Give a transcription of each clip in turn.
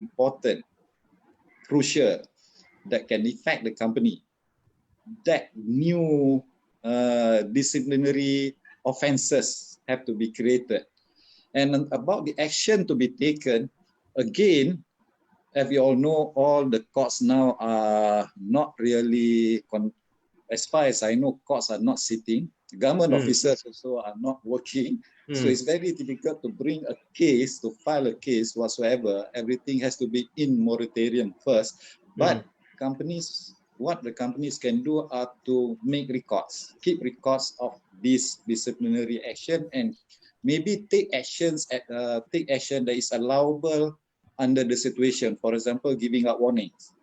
important, crucial, that can affect the company, that new disciplinary offenses have to be created. And about the action to be taken, again, as we all know, all the courts now are not really, as far as I know, courts are not sitting. Government officers also are not working. So it's very difficult to bring a case, to file a case whatsoever. Everything has to be in moratorium first. But companies, what the companies can do are to make records, keep records of this disciplinary action, and maybe take action that is allowable under the situation. For example, giving out warnings,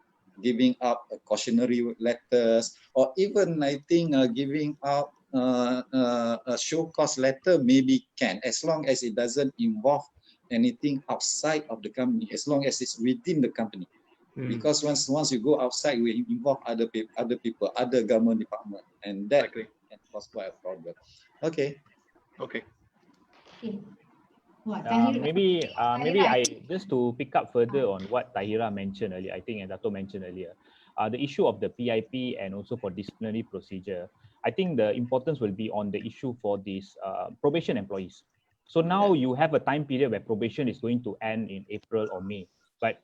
giving out cautionary letters, or even I think giving out a show cause letter maybe can, as long as it doesn't involve anything outside of the company, as long as it's within the company. Because once you go outside, we involve other people, other government department, and that can cause quite a problem. Okay. Maybe I just to pick up further on what Tahirah mentioned earlier, I think, and Dato mentioned earlier, the issue of the PIP and also for disciplinary procedure. I think the importance will be on the issue for these probation employees. So now you have a time period where probation is going to end in April or May, but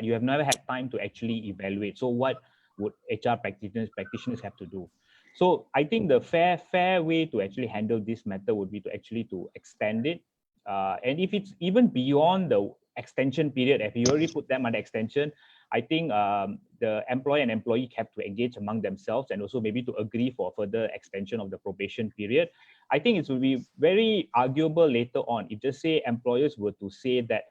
you have never had time to actually evaluate. So what would HR practitioners have to do? So I think the fair way to actually handle this matter would be to actually to extend it. And if it's even beyond the extension period, if you already put them under extension, I think the employer and employee have to engage among themselves and also maybe to agree for further extension of the probation period. I think it will be very arguable later on if just say employers were to say that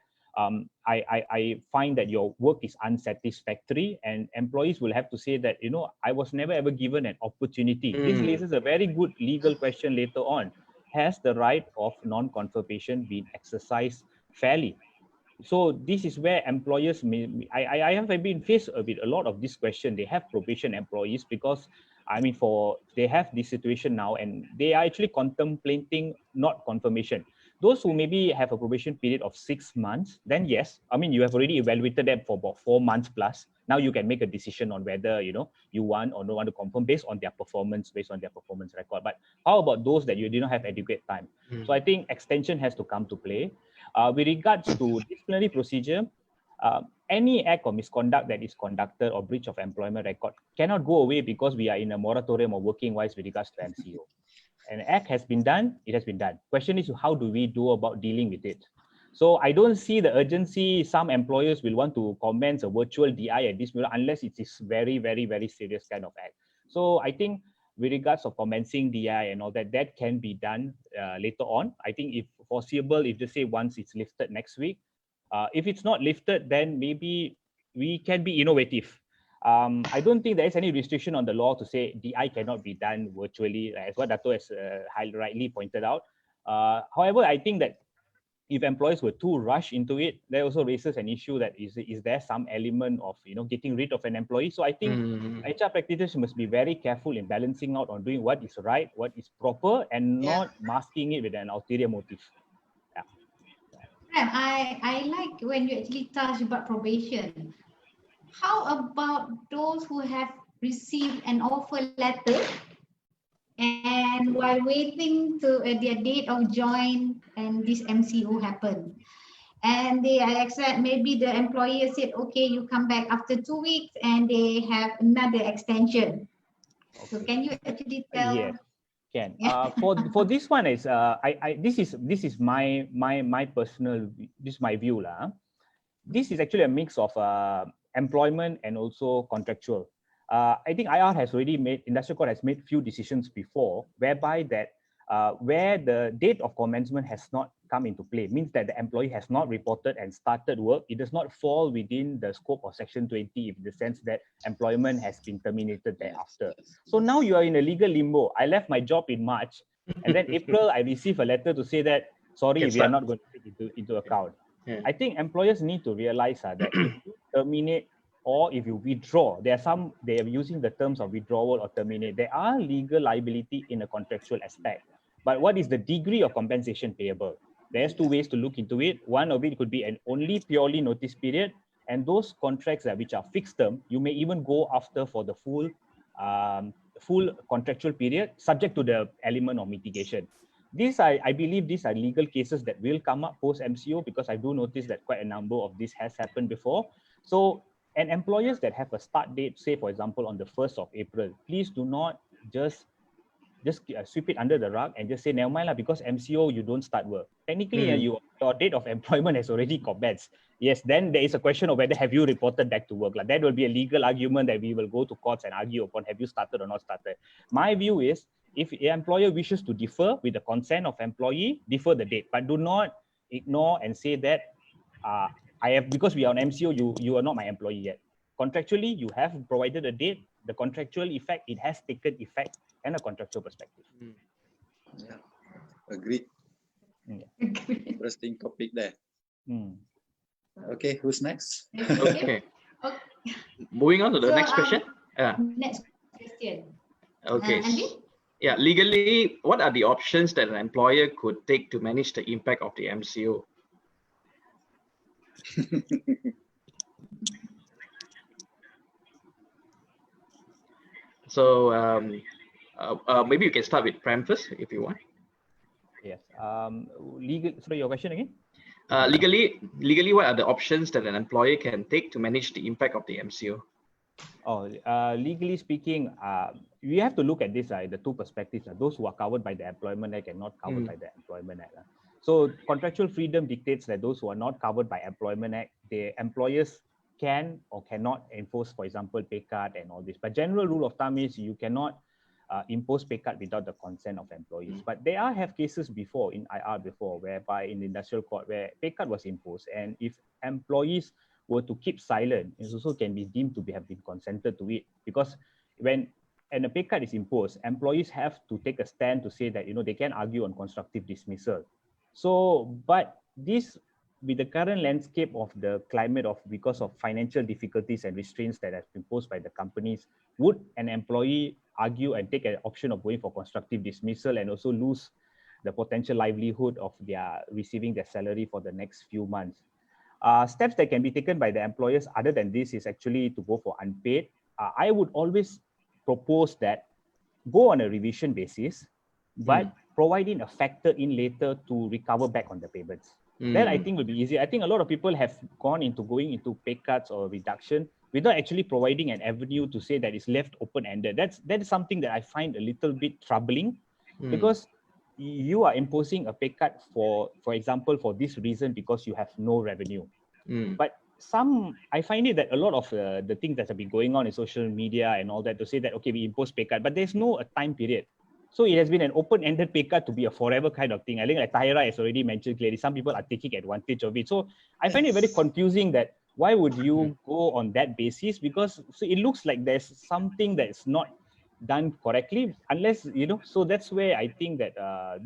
I find that your work is unsatisfactory, and employees will have to say that, you know, I was never ever given an opportunity. This raises a very good legal question later on. Has the right of non-confirmation been exercised fairly? So this is where employers I have been faced with a lot of this question. They have probation employees because, I mean, they have this situation now and they are actually contemplating not confirmation. Those who maybe have a probation period of 6 months, then yes, I mean, you have already evaluated them for about 4 months plus. Now you can make a decision on whether, you know, you want or don't want to confirm based on their performance record. But how about those that you did not have adequate time? So I think extension has to come to play. With regards to disciplinary procedure, any act of misconduct that is conducted or breach of employment record cannot go away because we are in a moratorium of working wise with regards to MCO. An act has been done, it has been done. Question is, how do we do about dealing with it? So I don't see the urgency. Some employers will want to commence a virtual DI at this moment unless it is very, very, very serious kind of act. So I think with regards of commencing DI and all that, that can be done later on. I think if foreseeable, if just say once it's lifted next week, if it's not lifted, then maybe we can be innovative. I don't think there is any restriction on the law to say DI cannot be done virtually, as what Dato has rightly pointed out. However, I think that if employers were too rush into it, that also raises an issue that is there some element of, you know, getting rid of an employee. So I think HR practitioners must be very careful in balancing out on doing what is right, what is proper, and not masking it with an ulterior motive. Prem, I like when you actually touch about probation. How about those who have received an offer letter and while waiting to their date of join and this MCO happened, and they accept, maybe the employer said, okay, you come back after 2 weeks, and they have another extension. Okay. So can you actually tell? Yes, can. For this one is this is my personal, this is my view lah. This is actually a mix of employment and also contractual. I think IR has already made, Industrial Court has made few decisions before, whereby that where the date of commencement has not come into play, means that the employee has not reported and started work, it does not fall within the scope of Section 20 in the sense that employment has been terminated thereafter. So now you are in a legal limbo. I left my job in March, and then April I receive a letter to say that, sorry, we are not going to take it into account. I think employers need to realize that if you terminate or if you withdraw, they are using the terms of withdrawal or terminate. There are legal liability in a contractual aspect. But what is the degree of compensation payable? There's two ways to look into it. One of it could be an only purely notice period. And those contracts which are fixed term, you may even go after for the full contractual period, subject to the element of mitigation. These I believe these are legal cases that will come up post MCO, because I do notice that quite a number of this has happened before. So, and employers that have a start date, say for example on the 1st of April, please do not just sweep it under the rug and just say never mind lah, because MCO you don't start work. Technically, your date of employment has already commenced. Yes, then there is a question of whether have you reported back to work. Like that will be a legal argument that we will go to courts and argue upon, have you started or not started. My view is, if an employer wishes to defer with the consent of employee, defer the date, but do not ignore and say that because we are on MCO, you are not my employee yet. Contractually, you have provided a date. The contractual effect, it has taken effect, and a contractual perspective. Yeah, agreed. Yeah. Interesting topic there. Okay, who's next? Okay. Moving on to the next question. Next question. Okay. Yeah, legally, what are the options that an employer could take to manage the impact of the MCO? So maybe you can start with Prem first, if you want. Yes. Sorry, your question again? Legally, what are the options that an employer can take to manage the impact of the MCO? Legally speaking, we have to look at this the two perspectives. Those who are covered by the Employment Act and not covered by the Employment Act. So contractual freedom dictates that those who are not covered by Employment Act, the employers can or cannot enforce, for example, pay cut and all this. But general rule of thumb is you cannot impose pay cut without the consent of employees. But there have cases before in IR whereby in the industrial court where pay cut was imposed, and if employees were to keep silent, it also can be deemed to have been consented to it, because when a pay cut is imposed, employees have to take a stand to say that they can argue on constructive dismissal. So, but this, with the current landscape of the climate because of financial difficulties and restraints that have been imposed by the companies, would an employee argue and take an option of going for constructive dismissal and also lose the potential livelihood of receiving their salary for the next few months? Steps that can be taken by the employers other than this is actually to go for unpaid. I would always propose that go on a revision basis, but providing a factor in later to recover back on the payments. That I think will be easy. I think a lot of people have going into pay cuts or reduction without actually providing an avenue to say that it's left open-ended. That is something that I find a little bit troubling, because you are imposing a pay cut for example, for this reason because you have no revenue. But I find it that a lot of the things that have been going on in social media and all that to say that, okay, we impose pay cut, but there's no time period. So it has been an open-ended pay cut to be a forever kind of thing. I think like Tahirah has already mentioned clearly, some people are taking advantage of it. So I find it very confusing that why would you go on that basis? Because so it looks like there's something that's not done correctly, unless, so that's where I think that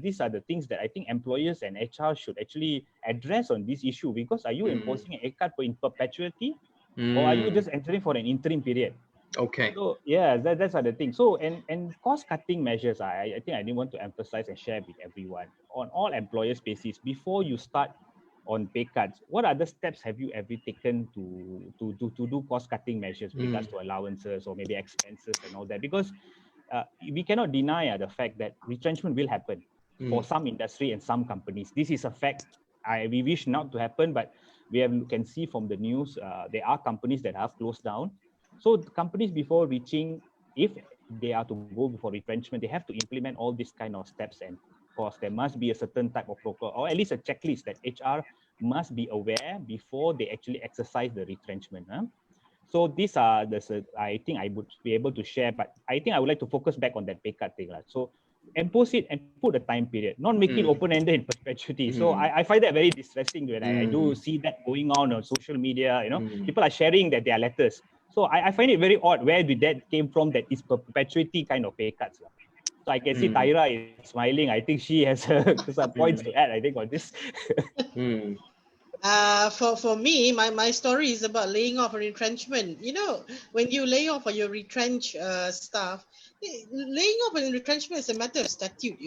these are the things that I think employers and HR should actually address on this issue, because are you imposing a cut in perpetuity or are you just entering for an interim period? Okay. So yeah, that's the thing. So and cost-cutting measures, I think I didn't want to emphasize and share with everyone on all employers' basis before you start on pay cuts. What other steps have you ever taken to do cost-cutting measures with regards to allowances or maybe expenses and all that? Because we cannot deny the fact that retrenchment will happen for some industry and some companies. This is a fact. We wish not to happen, but can see from the news there are companies that have closed down. So the companies, before reaching, if they are to go before retrenchment, they have to implement all these kind of steps and costs. There must be a certain type of protocol, or at least a checklist that HR must be aware before they actually exercise the retrenchment. So these are I think I would be able to share, but I think I would like to focus back on that pay cut thing. So impose it and put a time period, not make it open-ended in perpetuity. So I find that very distressing when I do see that going on social media. People are sharing that their letters. So I find it very odd where did that came from, that is perpetuity kind of pay cuts. So I can see Tahirah is smiling. I think she has some points to add, I think, on this. For me, my story is about laying off or retrenchment. When you lay off or you retrench staff, laying off and retrenchment is a matter of statute,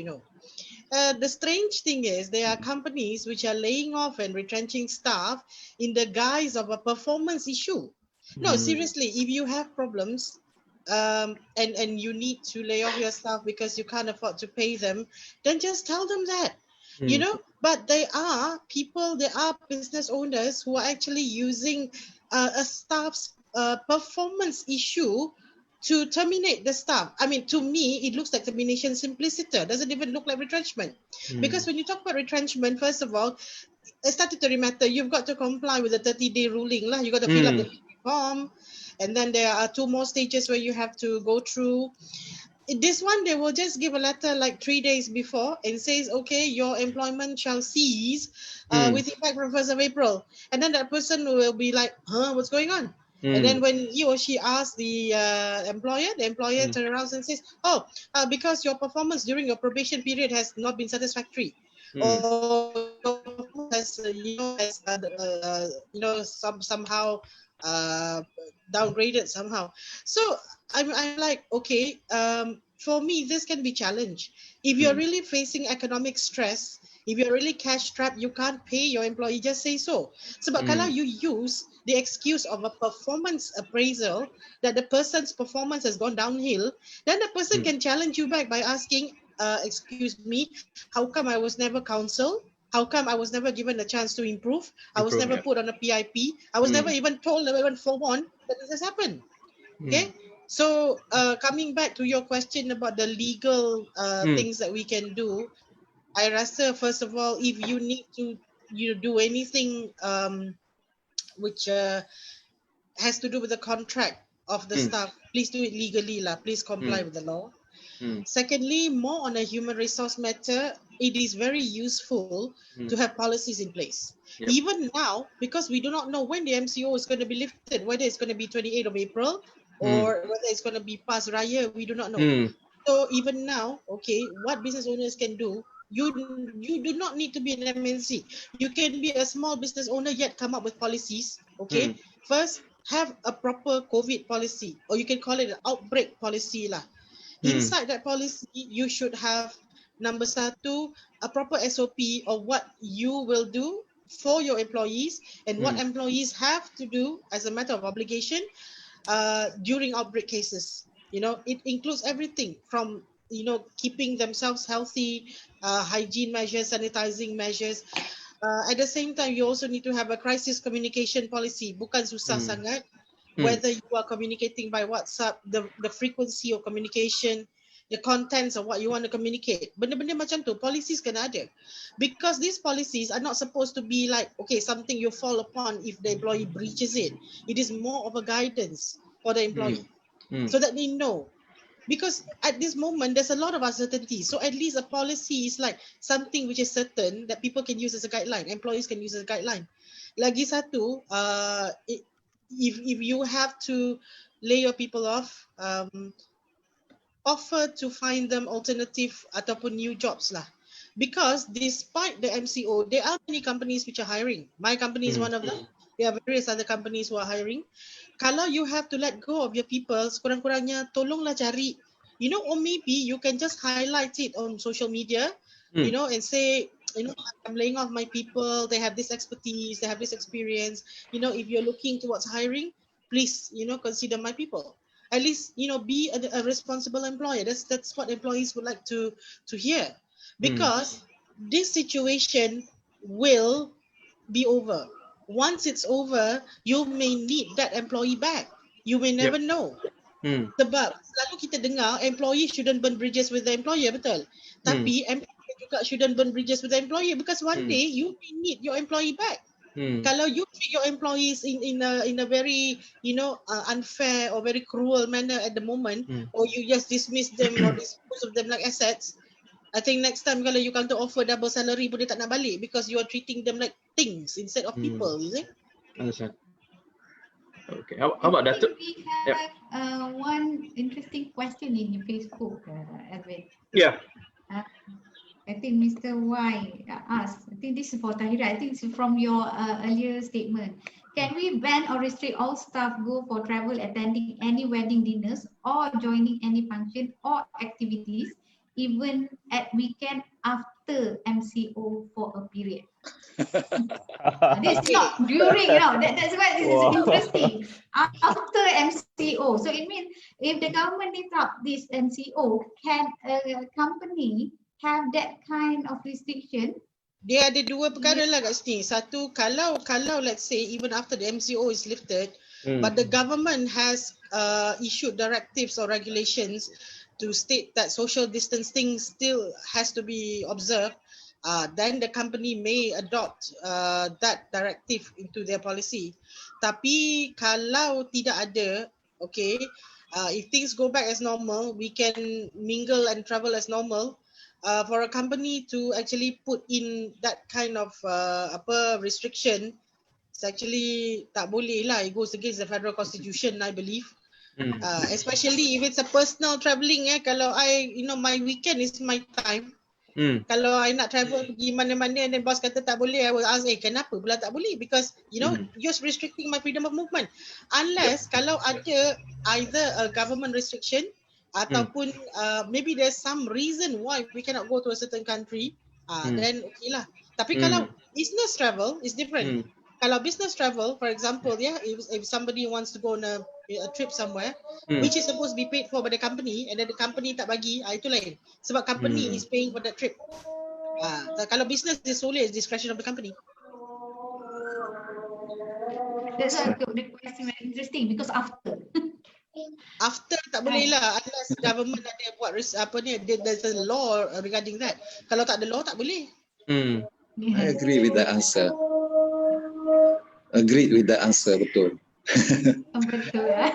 the strange thing is there are companies which are laying off and retrenching staff in the guise of a performance issue. No, seriously, if you have problems and you need to lay off your staff because you can't afford to pay them, then just tell them that, you know. But there are people, there are business owners who are actually using a staff's performance issue to terminate the staff. I mean, to me, it looks like termination simpliciter. Doesn't even look like retrenchment. Because when you talk about retrenchment, first of all, a statutory matter, you've got to comply with the 30-day ruling. You got to fill up the form. And then there are 2 more stages where you have to go through. This one, they will just give a letter like 3 days before and says, okay, your employment shall cease with effect from 1st of April. And then that person will be like, huh, what's going on? And then when he or she asks the employer turns around and says, oh, because your performance during your probation period has not been satisfactory. Or has, somehow downgraded somehow. So I'm like, okay, for me, this can be challenged. If you're really facing economic stress, if you're really cash strapped, you can't pay your employee, just say so. Sebab kalau you use the excuse of a performance appraisal that the person's performance has gone downhill, then the person can challenge you back by asking, excuse me, how come I was never counseled? How come I was never given a chance to improve? I was never put on a PIP. I was never even told, never even forewarned that this has happened. Okay? So coming back to your question about the legal things that we can do, I rasa first of all, if you need to do anything which has to do with the contract of the staff, please do it legally lah. Please comply with the law. Secondly, more on a human resource matter, it is very useful to have policies in place. Even now, because we do not know when the MCO is going to be lifted, whether it's going to be 28th of April or whether it's going to be past Raya, we do not know. So even now, okay, what business owners can do, you do not need to be an MNC. You can be a small business owner yet come up with policies, okay? First, have a proper COVID policy, or you can call it an outbreak policy lah. Inside that policy, you should have number 1, a proper SOP of what you will do for your employees and what employees have to do as a matter of obligation during outbreak cases. You know, it includes everything from, you know, keeping themselves healthy, hygiene measures, sanitizing measures. At the same time, you also need to have a crisis communication policy. Bukan susah sangat. Whether you are communicating by WhatsApp, the frequency of communication, the contents of what you want to communicate. Benda-benda macam tu, policies kena ada. Because these policies are not supposed to be like, okay, something you fall upon if the employee breaches it. It is more of a guidance for the employee so that they know. Because at this moment, there's a lot of uncertainty. So at least a policy is like something which is certain that people can use as a guideline. Employees can use as a guideline. Lagi satu, if you have to lay your people off, offer to find them alternative ataupun new jobs lah. Because despite the MCO, there are many companies which are hiring. My company is one of them. There are various other companies who are hiring. Kalau you have to let go of your people, sekurang-kurangnya tolonglah cari, you know, or maybe you can just highlight it on social media, you know, and say, you know, I'm laying off my people, they have this expertise, they have this experience. You know, if you're looking towards hiring, please, you know, consider my people. At least, you know, be a responsible employer. That's what employees would like to hear. Because this situation will be over. Once it's over, you may need that employee back. You may never know. Sebab selalu kita dengar employee shouldn't burn bridges with the employer, betul? Tapi employer juga shouldn't burn bridges with the employer because one day you may need your employee back. Kalau you treat your employees in a very, you know, unfair or very cruel manner at the moment, or you just dismiss them or dispose of them like assets, I think next time kalau you come to offer double salary pun dia tak nak balik because you are treating them like things instead of people, you see? Understand. Okay, how about Dato? We have one interesting question in your Facebook, Edwin. Yeah. I think Mr. Y asked, I think this is for Tahirah, I think it's from your earlier statement. Can we ban or restrict all staff go for travel, attending any wedding dinners or joining any function or activities even at weekend after MCO for a period. This is not during, that's why this is interesting. After MCO. So it means if the government interrupt this MCO, can a company have that kind of restriction? Dia ada dua perkara lah kat sini. Satu, kalau let's say even after the MCO is lifted, but the government has issued directives or regulations to state that social distancing still has to be observed, then the company may adopt that directive into their policy. Tapi kalau tidak ada, okay, if things go back as normal, we can mingle and travel as normal. For a company to actually put in that kind of restriction, it's actually tak boleh lah. It goes against the federal constitution, I believe. Especially if it's a personal travelling. Kalau my weekend is my time. Kalau I nak travel pergi mana-mana and then boss kata tak boleh, I will ask, kenapa pula tak boleh? Because you're restricting my freedom of movement. Unless kalau ada either a government restriction ataupun maybe there's some reason why we cannot go to a certain country, then okay lah. Tapi kalau business travel is different. Kalau business travel, for example, if somebody wants to go on a trip somewhere, which is supposed to be paid for by the company, and then the company tak bagi, itu lain. Sebab company is paying for that trip. Kalau business is solely at discretion of the company. That's why the question very interesting because after tak boleh lah unless government ada buat there's a law regarding that. Kalau tak ada law tak boleh. I agree with that answer. Agreed with that answer, betul. Betul ya.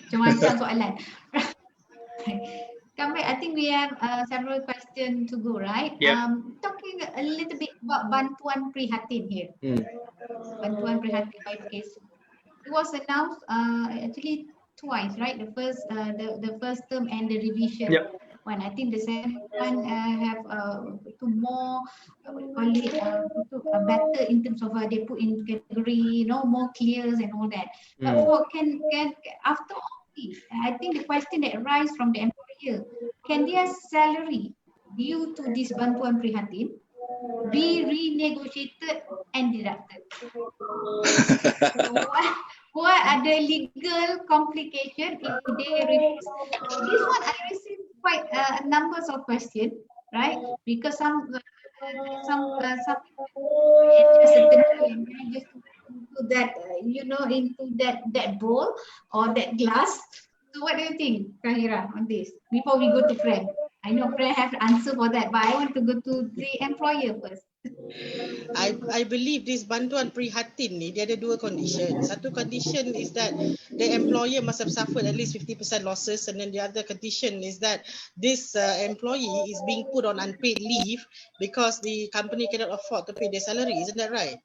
Macam-macam soalan. Come back, I think we have several questions to go, right? Yeah. Talking a little bit about bantuan prihatin here. Bantuan prihatin by case. It was announced actually twice, right? The first term and the revision. Yep. One, I think the second one have to more better in terms of they put in category, more clears and all that. But for can after all this, I think the question that arises from the employer, can their salary due to this bantuan prihatin be renegotiated and deducted? What are the legal complications if they refuse? This one I received quite numbers of questions, right? Because some people just into that into that bowl or that glass. So what do you think, Tahirah, on this? Before we go to Prem, I know Prem have to answer for that, but I want to go to the employer first. I believe this bantuan prihatin ni dia ada dua condition. Satu condition is that the employer must have suffered at least 50% losses, and then the other condition is that this employee is being put on unpaid leave because the company cannot afford to pay their salary. Isn't that right?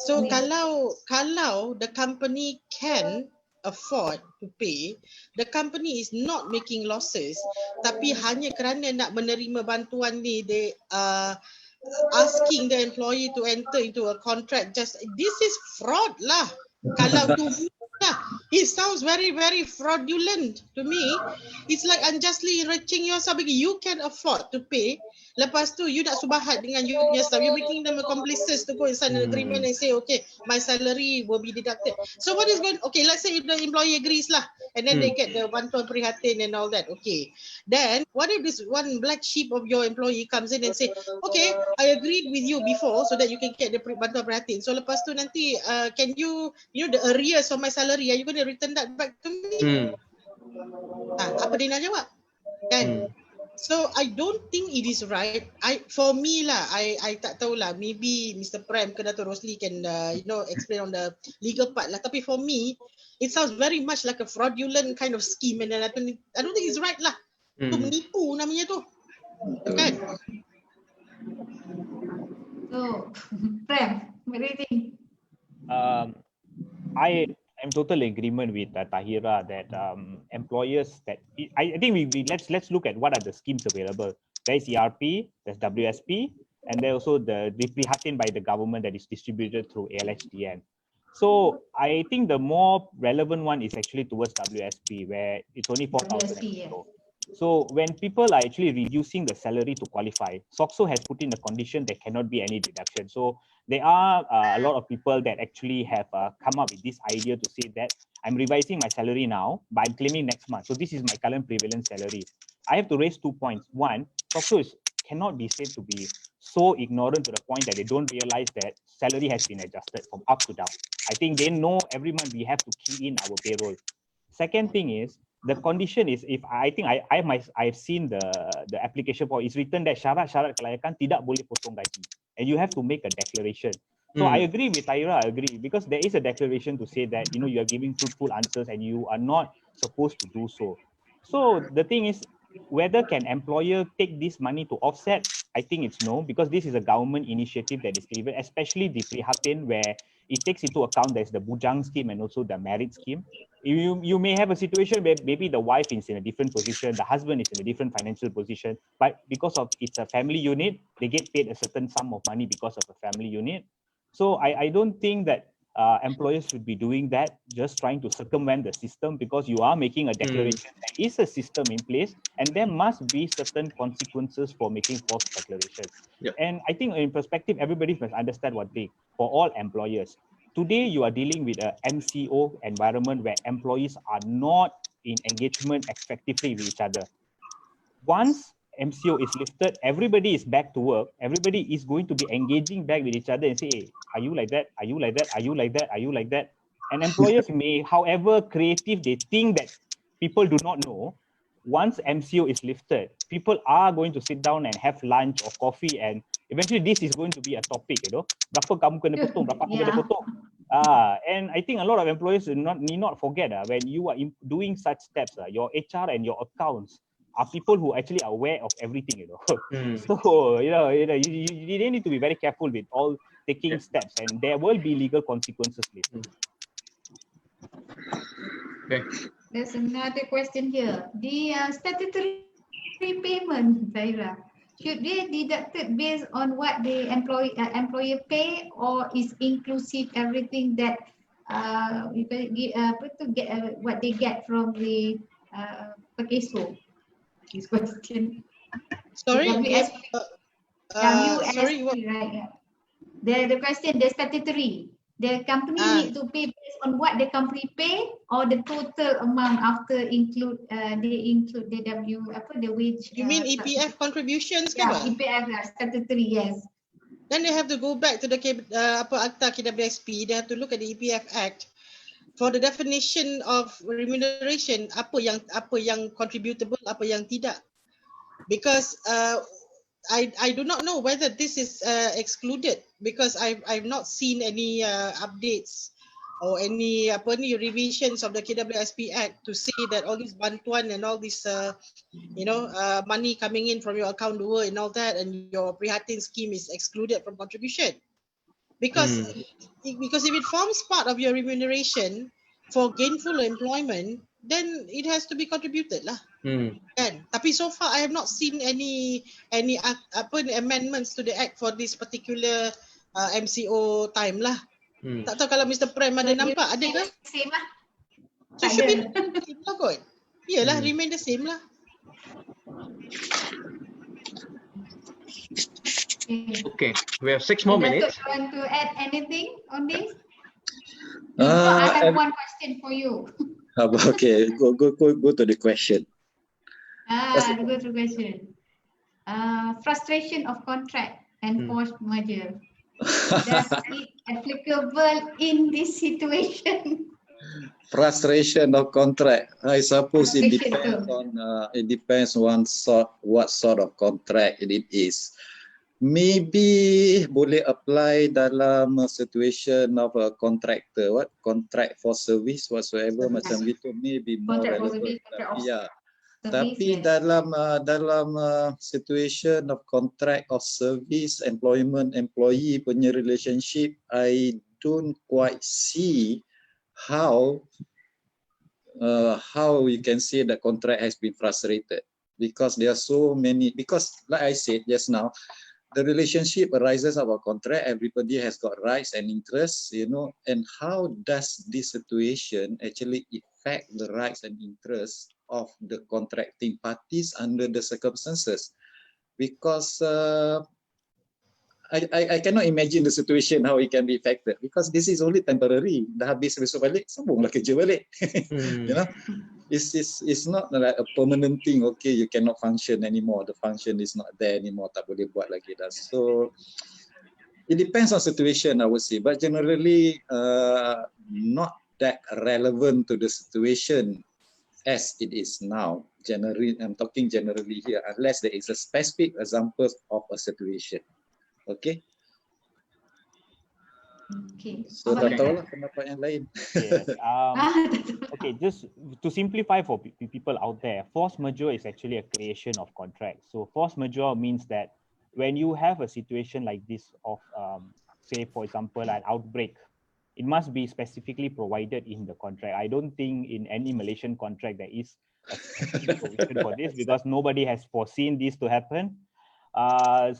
So kalau the company can afford to pay, the company is not making losses, tapi hanya kerana nak menerima bantuan ni, they asking the employee to enter into a contract. Just this is fraud lah. Kalau tu it sounds very, very fraudulent to me. It's like unjustly enriching yourself because you can afford to pay. Lepas tu you nak subahat dengan you yourself. You're making them accomplices to go and sign an agreement and say, okay, my salary will be deducted. So what is going? Okay, let's say if the employee agrees lah, and then they get the bantuan prihatin and all that. Okay, then what if this one black sheep of your employee comes in and say, okay, I agreed with you before so that you can get the bantuan prihatin. So lepas tu nanti, can you the arrears of my salary, are you going to return that back to me? Apa dia nak jawab? Kan? So I don't think it is right. For me lah, I tak tahu lah. Maybe Mr. Prem ke Dato Rosli can explain on the legal part lah. Tapi for me, it sounds very much like a fraudulent kind of scheme, and I don't think it's right lah. Tu menipu namanya tu, kan? So Prem, what do you think? I am totally in agreement with Tahirah that employers that I think we let's look at what are the schemes available. There is ERP, there's WSP, and there also the prihatin by the government that is distributed through ALHDN. So I think the more relevant one is actually towards WSP, where it's only 4,000. So when people are actually reducing the salary to qualify, SOCSO has put in a condition there cannot be any deduction. So there are a lot of people that actually have come up with this idea to say that I'm revising my salary now, but I'm claiming next month. So this is my current prevalent salary. I have to raise 2 points. One, SOCSO cannot be said to be so ignorant to the point that they don't realize that salary has been adjusted from up to down. I think they know every month we have to key in our payroll. Second thing is, the condition is, if I've seen the application form, it's written that syarat-syarat kelayakan tidak boleh potong gaji, and you have to make a declaration. So I agree with Tahirah, I agree, because there is a declaration to say that, you know, you are giving truthful answers and you are not supposed to do so. So the thing is, whether can employer take this money to offset? I think it's no, because this is a government initiative that is given, especially the Prihatin, where it takes into account there's the Bujang scheme and also the merit scheme. You may have a situation where maybe the wife is in a different position, the husband is in a different financial position, but because of it's a family unit, they get paid a certain sum of money because of a family unit. So I don't think that employers should be doing that, just trying to circumvent the system, because you are making a declaration. There is a system in place, and there must be certain consequences for making false declarations. Yep. And I think in perspective, everybody must understand one thing, for all employers. Today, you are dealing with an MCO environment where employees are not in engagement effectively with each other. Once MCO is lifted, everybody is back to work. Everybody is going to be engaging back with each other and say, hey, are you like that? Are you like that? Are you like that? Are you like that? And employers may, however creative they think that people do not know, once MCO is lifted, people are going to sit down and have lunch or coffee, and eventually this is going to be a topic, you know, berapa kamu kena potong, berapa aku kena potong. And I think a lot of employers need not forget when you are doing such steps, your HR and your accounts are people who actually are aware of everything, you know. So, you need to be very careful with all taking steps, and there will be legal consequences later. Okay. There's another question here. The statutory payment, Tahirah, should they deducted based on what the employer pay, or is inclusive everything that what they get from the pekeso? This question. Sorry, WSP, sorry, what? right? Yeah. The question, the statutory. The company need to pay based on what the company pay, or the total amount after they include the wage. You mean EPF contributions? Yeah, EPF statutory, yes. Then they have to go back to the Akta KWSP. They have to look at the EPF Act for the definition of remuneration. Apa yang contributable, apa yang tidak. Because I do not know whether this is excluded, because I've not seen any updates or any revisions of the KWSP Act to say that all this bantuan and all this money coming in from your account dua and all that, and your Prihatin scheme is excluded from contribution. Because if it forms part of your remuneration for gainful employment, then it has to be contributed lah. Kan? Tapi so far I have not seen any amendments to the act for this particular MCO time lah. Tak tahu kalau Mr. Prem ada nampak, ada ke? Same lah. So should be same lah kot. Iyalah, remain the same lah. Okay, we have 6 more minutes. Do you want to add anything on this? I have one question for you. Okay, go to the question. Go to the question. Frustration of contract and forced merger. Does it applicable in this situation? Frustration of contract. I suppose it depends on what sort of contract it is. Maybe boleh apply dalam situation of a contractor, contract for service whatsoever, macam gitu, maybe more relevant. Yeah. Tapi dalam situation of contract of service, employee punya relationship, I don't quite see how you can say that contract has been frustrated, because there are so many, because like I said just now, the relationship arises about contract. Everybody has got rights and interests, and how does this situation actually affect respect the rights and interests of the contracting parties under the circumstances. Because I cannot imagine the situation how it can be affected, because this is only temporary. Dah habis besok balik, sambunglah kerja balik. You know, it's not like a permanent thing. Okay, you cannot function anymore. The function is not there anymore. Tak boleh buat lagi dah. So it depends on situation, I would say, but generally not that relevant to the situation as it is now. Generally, I'm talking generally here, unless there is a specific example of a situation. Okay. Okay. So dah tahu lah pendapat yang lain. Yes. Okay, just to simplify for people out there, force majeure is actually a creation of contract. So force majeure means that when you have a situation like this of, say, for example, an outbreak, it must be specifically provided in the contract. I don't think in any Malaysian contract there is a specific provision for this, because nobody has foreseen this to happen.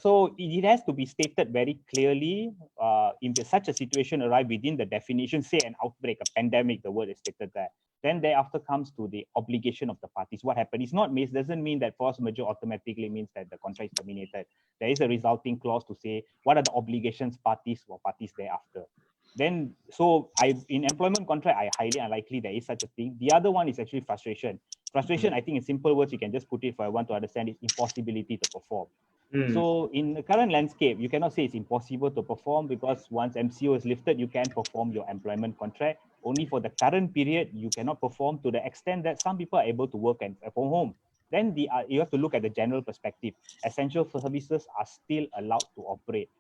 So it has to be stated very clearly. If such a situation arrive within the definition, say an outbreak, a pandemic, the word is stated there. Then thereafter comes to the obligation of the parties. What happened? It's not doesn't mean that force majeure automatically means that the contract is terminated. There is a resulting clause to say what are the obligations parties or parties thereafter. Then, so in employment contract, I highly unlikely there is such a thing. The other one is actually frustration. Frustration, I think in simple words, you can just put it for everyone to understand, is impossibility to perform. So in the current landscape, you cannot say it's impossible to perform, because once MCO is lifted, you can perform your employment contract. Only for the current period, you cannot perform to the extent that some people are able to work and from home. Then you have to look at the general perspective. Essential services are still allowed to operate.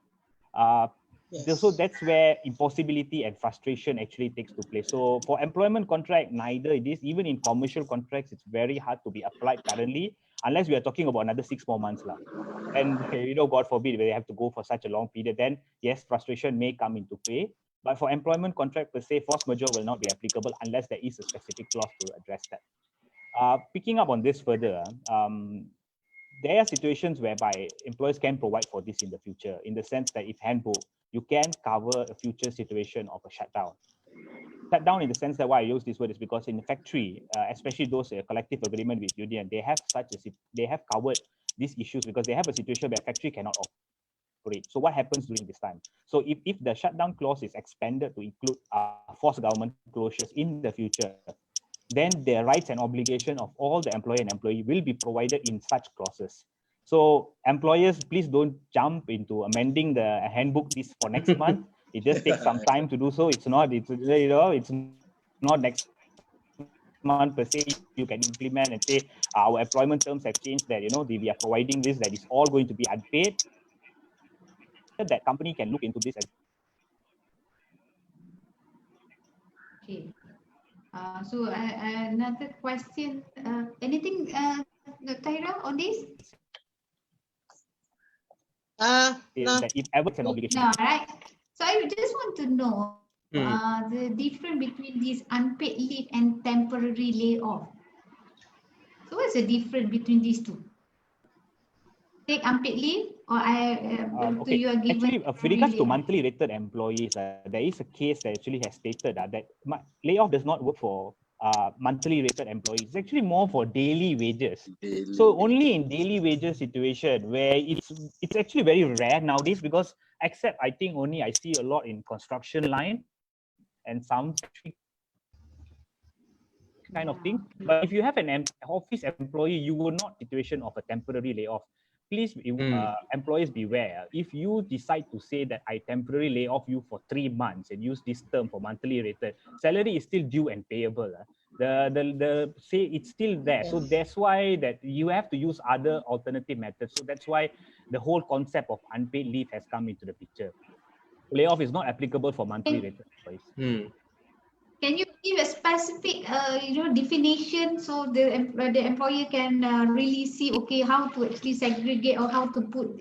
Yes. So that's where impossibility and frustration actually takes to place. So for employment contract, neither it is. Even in commercial contracts, it's very hard to be applied currently, unless we are talking about another 6 more months. And God forbid, they have to go for such a long period, then yes, frustration may come into play. But for employment contract per se, force majeure will not be applicable unless there is a specific clause to address that. Picking up on this further, there are situations whereby employers can provide for this in the future, in the sense that if handbook, you can cover a future situation of a shutdown. Shutdown in the sense that why I use this word is because in the factory, especially those collective agreement with union, they have covered these issues because they have a situation where factory cannot operate. So what happens during this time? So if the shutdown clause is expanded to include forced government closures in the future, then the rights and obligation of all the employer and employee will be provided in such clauses. So employers, please don't jump into amending the handbook this for next month. It just takes some time to do so. It's not next month per se. You can implement and say our employment terms have changed, that we are providing this, that is all going to be unpaid. That company can look into this. Okay. So another question. Anything, Tahirah, on this? No. That if ever it's an obligation. No, right. So I just want to know the difference between this unpaid leave and temporary layoff. So what's the difference between these two? Take unpaid leave, or okay. you are given. Actually, with regards to monthly rated employees, there is a case that actually has stated that layoff does not work for monthly rated employees. It's actually more for daily wages. So only in daily wages situation where it's actually very rare nowadays, because except I think only I see a lot in construction line and some kind of thing. But if you have an office employee, you will not situation of a temporary layoff. Please, employers beware. If you decide to say that I temporarily lay off you for 3 months and use this term for monthly rated, salary is still due and payable. The say it's still there. So that's why that you have to use other alternative methods. So that's why the whole concept of unpaid leave has come into the picture. Layoff is not applicable for monthly rated employees. Can you give a specific, definition so the employer can really see, okay, how to actually segregate or how to put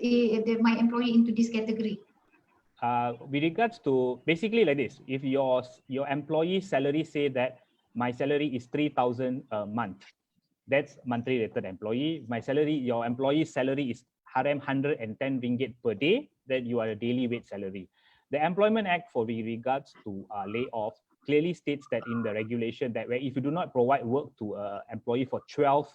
my employee into this category? With regards to basically like this, if your employee salary say that my salary is 3,000 a month, that's monthly rated employee. Your employee's salary is 110 ringgit per day, that you are a daily wage salary. The Employment Act for regards to layoff clearly states that in the regulation that where if you do not provide work to an employee for 12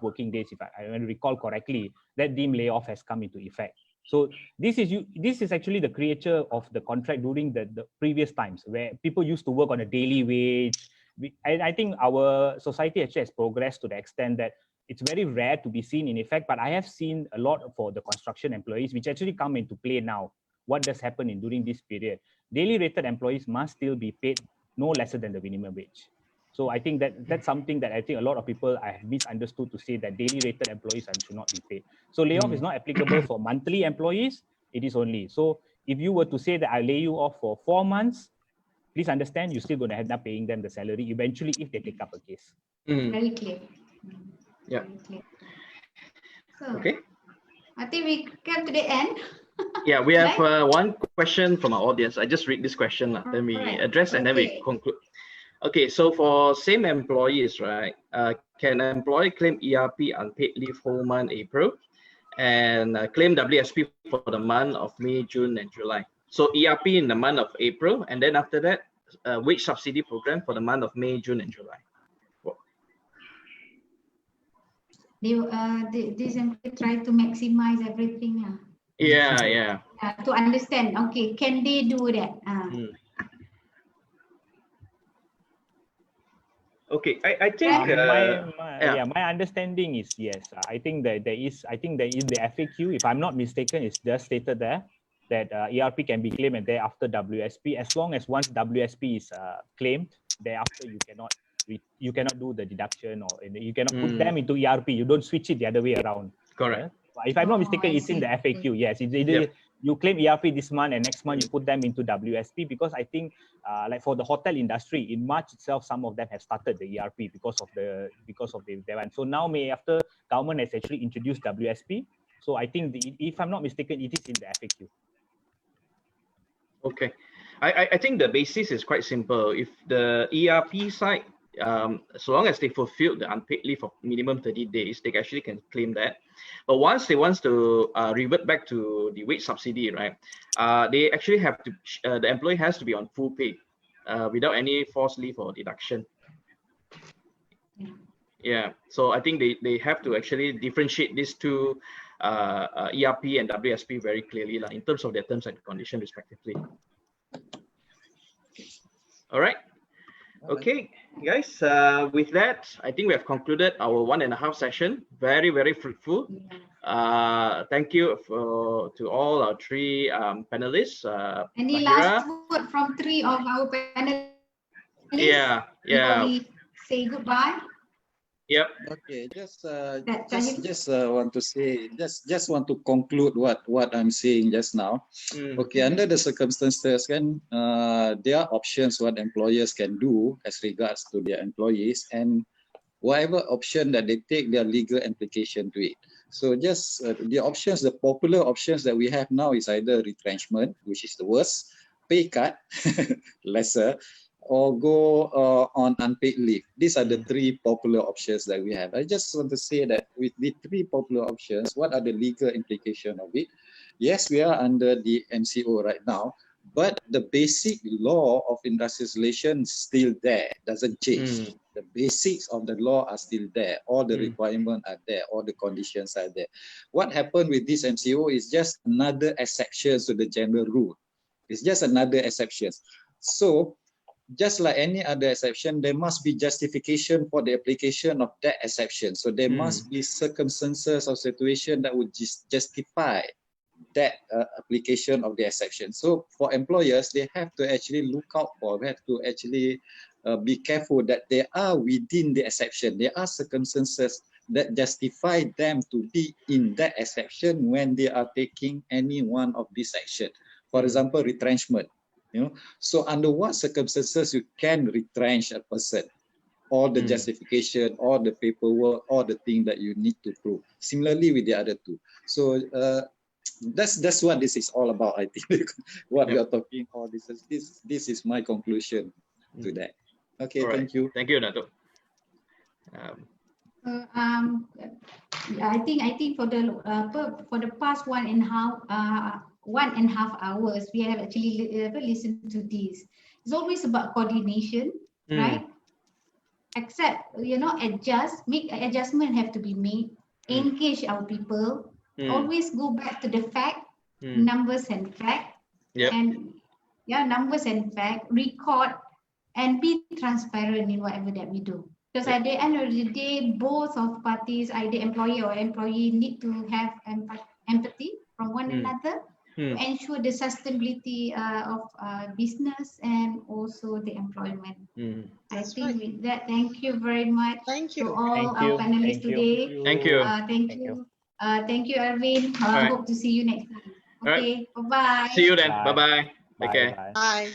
working days, if I recall correctly, that deemed layoff has come into effect. So this is actually the creature of the contract during the previous times where people used to work on a daily wage. And I think our society actually has progressed to the extent that it's very rare to be seen in effect, but I have seen a lot for the construction employees, which actually come into play now. What does happen during this period? Daily rated employees must still be paid no lesser than the minimum wage. So I think that's something that I think a lot of people have misunderstood to say that daily rated employees should not be paid. So layoff is not applicable for monthly employees. It is only. So if you were to say that I lay you off for 4 months, please understand you're still going to end up paying them the salary eventually if they take up a case. Very clear. Yeah. Very clear. So, Okay. I think we come to the end. Yeah, we have one question from our audience. I just read this question, then we address and then we conclude. Okay, so for same employees, right, can an employee claim ERP unpaid leave whole month April and claim WSP for the month of May, June, and July? So ERP in the month of April, and then after that, wage subsidy program for the month of May, June, and July. This employee try to maximize everything. Yeah. To understand, okay, can they do that? Okay, I think my understanding is yes. I think that there is in the FAQ, if I'm not mistaken, it's just stated there that ERP can be claimed and thereafter WSP, as long as once WSP is claimed, thereafter you cannot do the deduction or you cannot put them into ERP. You don't switch it the other way around. Correct. If I'm not mistaken, it's in the FAQ. Yes, it's either you claim ERP this month and next month you put them into WSP, because I think like for the hotel industry in March itself, some of them have started the ERP because of the one. So now after government has actually introduced WSP. So I think if I'm not mistaken, it is in the FAQ. Okay, I think the basis is quite simple. If the ERP side, so long as they fulfill the unpaid leave of minimum 30 days, they actually can claim that. But once they want to revert back to the wage subsidy, right, they actually have to, the employee has to be on full pay without any forced leave or deduction. Yeah, so I think they have to actually differentiate these two, ERP and WSP, very clearly in terms of their terms and conditions respectively. All right. Okay, guys, with that, I think we have concluded our 1.5 session. Very, very fruitful. Thank you to all our three panelists. Any Tahirah. last word from three of our panelists? Yeah. Before we say goodbye. Yep. Okay, just want to say, just want to conclude what I'm saying just now. Okay, under the circumstances, there are options what employers can do as regards to their employees, and whatever option that they take, their legal implication to it. So just the options, the popular options that we have now is either retrenchment, which is the worst, pay cut, lesser, or go on unpaid leave. These are the three popular options that we have. I just want to say that with the three popular options, what are the legal implications of it? Yes, we are under the MCO right now, but the basic law of industrial relations is still there, doesn't change. The basics of the law are still there. All the requirements are there. All the conditions are there. What happened with this MCO is just another exception to the general rule. It's just another exception. So, just like any other exception, there must be justification for the application of that exception. So there must be circumstances or situation that would justify that application of the exception. So for employers, they have to actually look out for, have to actually be careful that they are within the exception. There are circumstances that justify them to be in that exception when they are taking any one of these actions. For example, retrenchment. So under what circumstances you can retrench a person, all the justification, all the paperwork, all the thing that you need to prove. Similarly with the other two. So that's what this is all about. I think what we are talking. All this is my conclusion to that. Okay, right. Thank you. Thank you, Dato. I think for the past 1.5 hours, we have actually listened to this. It's always about coordination, right? Accept, adjust, make adjustment have to be made, engage our people, always go back to the fact, numbers and fact, and numbers and fact, record, and be transparent in whatever that we do. Because at the end of the day, both of parties, either employer or employee, need to have empathy from one another to ensure the sustainability of business and also the employment. I think with that, thank you very much to all our panelists today. Thank you. Thank you, Arvin. Hope to see you next time. Okay, bye-bye. See you then. Bye-bye. Take care. Bye. Bye.